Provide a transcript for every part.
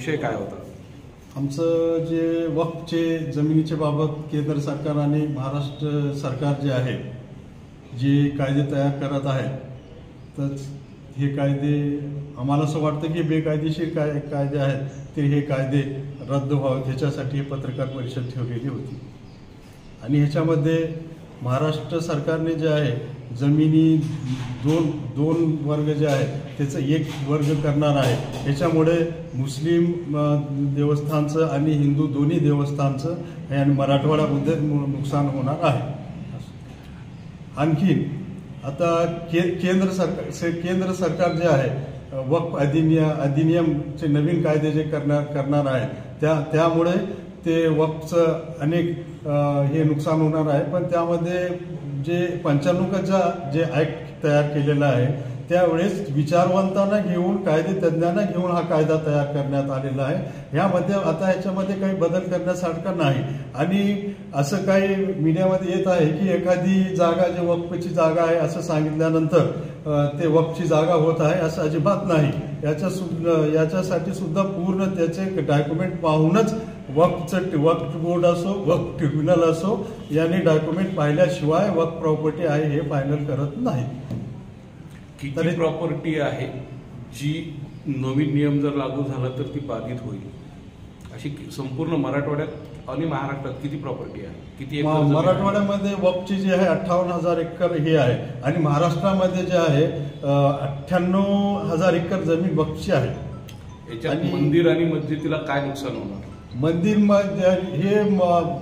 विषय काय होता? आमचं जे वक्फचे जमिनीच्या बाबत केंद्र सरकार आणि महाराष्ट्र सरकार जे आहे जे कायदे तयार करत आहे, तर हे कायदे आम्हाला असं वाटतं की बेकायदेशीर कायदे आहेत, ते हे कायदे रद्द व्हावेत ह्याच्यासाठी हे पत्रकार परिषद ठेवलेली होती. आणि ह्याच्यामध्ये महाराष्ट्र सरकारने जे आहे जमिनी दोन वर्ग जे आहेत त्याचं एक वर्ग करणार आहे. ह्याच्यामुळे मुस्लिम देवस्थानचं आणि हिंदू दोन्ही देवस्थानचं आणि मराठवाड्यामध्ये नुकसान होणार आहे. आणखी आता केंद्र सरकार जे आहे वक्फ अधिनियमचे नवीन कायदे जे करणार आहे त्यामुळे ते वक्फचं अनेक हे नुकसान होणार आहे. पण त्यामध्ये जे 95चा जे ॲक्ट तयार केलेला आहे त्यावेळेस विचारवंतांना घेऊन कायदे तज्ज्ञांना घेऊन हा कायदा तयार करण्यात आलेला आहे. यामध्ये आता याच्यामध्ये काही बदल करण्यासारखा नाही. आणि असं काही मीडियामध्ये येत आहे की एखादी जागा जे वक्फची जागा आहे असं सांगितल्यानंतर ते वक्फची जागा होत आहे, असं अजिबात नाही. याच्यासाठी सुद्धा पूर्ण त्याचे डॉक्युमेंट पाहूनच वक्फ बोर्ड असो वक्फ ट्रिब्युनल असो यांनी डॉक्युमेंट पाहिल्याशिवाय वक्फ प्रॉपर्टी आहे हे फायनल करत नाही. किती प्रॉपर्टी आहे जी नवीन नियम जर लागू झाला तर ती बाधित होईल, अशी संपूर्ण मराठवाड्यात आणि महाराष्ट्रात किती प्रॉपर्टी आहे? किती? मराठवाड्यामध्ये वक्फची जी आहे 58,000 एकर हे आहे आणि महाराष्ट्रामध्ये जे आहे 98,000 एकर जमीन वक्फची आहे. याच्यात मंदिर आणि मस्जिदीला काय नुकसान होणार? मंदिर हे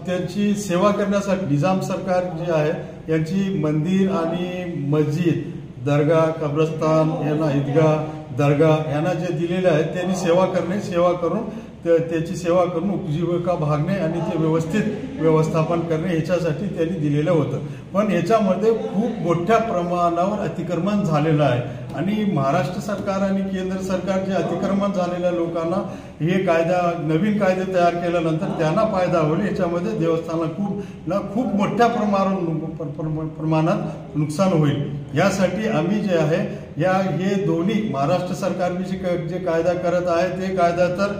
त्यांची सेवा करण्यासाठी निजाम सरकार जे आहे यांची मंदिर आणि मस्जिद, दर्गा, कब्रस्तान यांना ईदगाह, दर्गा यांना जे दिलेले आहेत त्यांनी सेवा करून त्याची सेवा करून उपजीविका भागणे आणि ते व्यवस्थित व्यवस्थापन करणे ह्याच्यासाठी त्यांनी दिलेलं होतं. पण याच्यामध्ये खूप मोठ्या प्रमाणावर अतिक्रमण झालेलं आहे आणि महाराष्ट्र सरकार आणि केंद्र सरकार जे अतिक्रमण झालेल्या लोकांना हे नवीन कायदे तयार केल्यानंतर त्यांना फायदा होईल. याच्यामध्ये देवस्थानाला खूप मोठ्या प्रमाणात नुकसान होईल. यासाठी आम्ही जे आहे हे दोन्ही महाराष्ट्र सरकारने जे कायदा करत आहे ते कायदा तर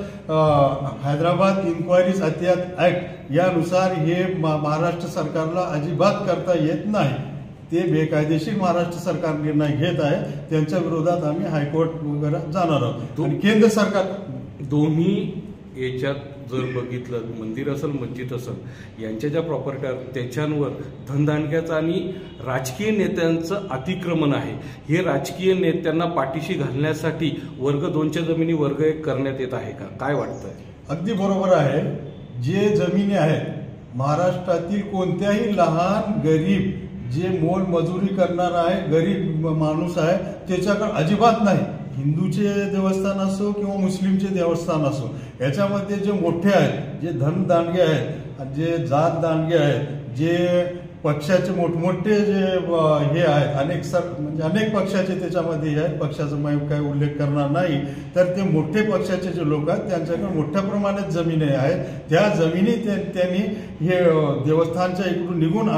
हैदराबाद इन्क्वायरीज अहतियात ऍक्ट यानुसार हे महाराष्ट्र सरकारला अजिबात करता येत नाही. ते बेकायदेशीर महाराष्ट्र सरकार निर्णय घेत आहे. त्यांच्या विरोधात आम्ही हायकोर्ट वगैरे जाणार आहोत. आणि केंद्र सरकार दोन्ही याच्यात जर बघितलं, मंदिर असेल मस्जिद असेल यांच्या ज्या प्रॉपर्टी आहेत त्याच्यावर धनदांडग्याचं आणि राजकीय नेत्यांचं अतिक्रमण आहे. हे राजकीय नेत्यांना पाठीशी घालण्यासाठी वर्ग 2च्या जमिनी वर्ग 1 करण्यात येत आहे का? काय वाटतंय? अगदी बरोबर आहे. जे जमिनी आहेत महाराष्ट्रातील कोणत्याही लहान गरीब जे मोलमजुरी करणार आहे गरीब माणूस आहे त्याच्याकडे अजिबात नाही. हिंदूचे देवस्थान असो किंवा मुस्लिमचे देवस्थान असो याच्यामध्ये जे मोठे आहेत, जे धनदांडगे आहेत, जे जात दांडगे आहेत, जे पक्षाचे मोठमोठे जे हे आहेत म्हणजे अनेक पक्षाचे त्याच्यामध्ये आहेत, पक्षाचा मी काही उल्लेख करणार नाही, तर ते मोठे पक्षाचे जे लोक आहेत त्यांच्याकडे मोठ्या प्रमाणात जमिनी आहेत. त्या जमिनी त्यांनी हे देवस्थानच्या इकडून निघून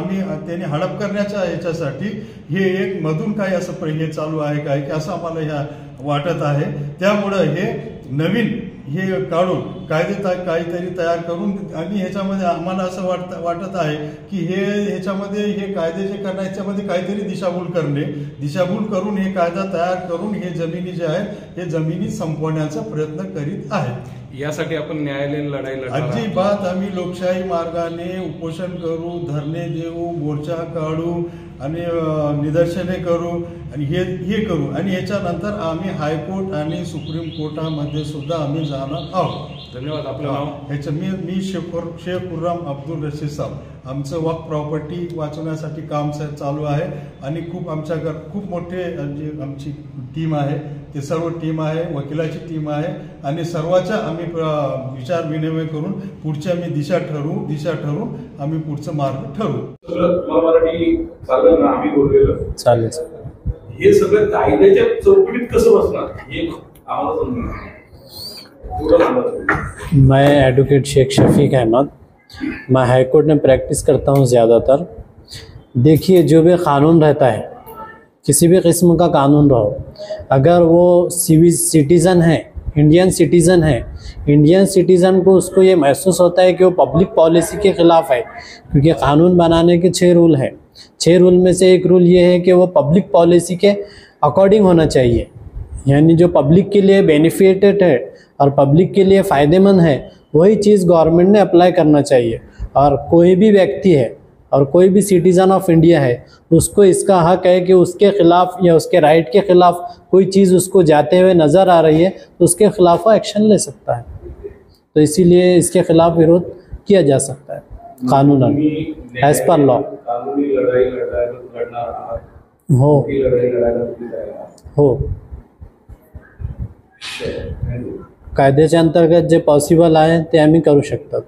त्यांनी हडप करण्याच्या याच्यासाठी हे एक मधून काही असं हे चालू आहे काय की असं आम्हाला वाटत आहे. त्यामुळं हे नवीन हे काढून काहीतरी तयार करून आणि ह्याच्यामध्ये आम्हाला असं वाटत आहे की ह्याच्यामध्ये हे कायदे जे करणार ह्याच्यामध्ये काहीतरी दिशाभूल करून हे कायदा तयार करून हे जमिनी जे आहेत हे जमिनी संपवण्याचा प्रयत्न करीत आहेत. यासाठी आपण न्यायालयीन लढाई अजिबात आम्ही लोकशाही मार्गाने उपोषण करू, धरणे देऊ, मोर्चा काढू आणि निदर्शने करू आणि हे करू आणि याच्यानंतर आम्ही हायकोर्ट आणि सुप्रीम कोर्टामध्ये सुद्धा आम्ही जाणार आहोत. धन्यवाद. आपलं नाव? मी शेख खुर्रम अब्दुल रशीद साहेब. आमचं वक्फ प्रॉपर्टी वाचवण्यासाठी काम चालू आहे आणि आमच्याकडे खूप मोठे आमची टीम आहे. ते सर्व टीम आहे, वकिलाची टीम आहे आणि सर्वांच्या आम्ही विचार विनिमय करून पुढच्या दिशा ठरवून आम्ही पुढचं मार्ग ठरवू. मराठी चालेल ना? आम्ही बोललेलं चालेल. हे सगळं कायद्याच्या चौकटीत कसं बसणार हे आम्हाला समजून. मैं एडवोकेट शेख शफीक अहमद, मैं हाई कोर्ट में प्रैक्टिस करता हूँ ज़्यादातर. देखिए, जो भी कानून रहता है, किसी भी किस्म का कानून रहो, अगर वो सिटीज़न है इंडियन सिटीज़न है, इंडियन सिटीज़न को उसको ये महसूस होता है कि वो पब्लिक पॉलिसी के ख़िलाफ़ है, क्योंकि क़ानून बनाने के 6 रूल है। 6 रूल में से एक रूल ये है कि वो पब्लिक पॉलिसी के अकॉर्डिंग होना चाहिए, यानी जो पब्लिक के लिए बेनिफिटेड है और पब्लिक के लिए फ़ायदेमंद है वही चीज़ गवर्नमेंट ने अप्लाई करना चाहिए। और कोई भी व्यक्ति है और कोई भी सिटीज़न ऑफ इंडिया है उसको इसका हक है कि उसके ख़िलाफ़ या उसके राइट के ख़िलाफ़ कोई चीज़ उसको जाते हुए नज़र आ रही है तो उसके ख़िलाफ़ वो एक्शन ले सकता है। तो इसीलिए इसके ख़िलाफ़ विरोध किया जा सकता है कानूनन, एज पर लॉ। कानूनी लढाई लढणार आहात, हो ही लढाई लढायला तुम्ही तयार आहात. हो, कायद्याच्या अंतर्गत जे पॉसिबल आहे ते आम्ही करू शकतो.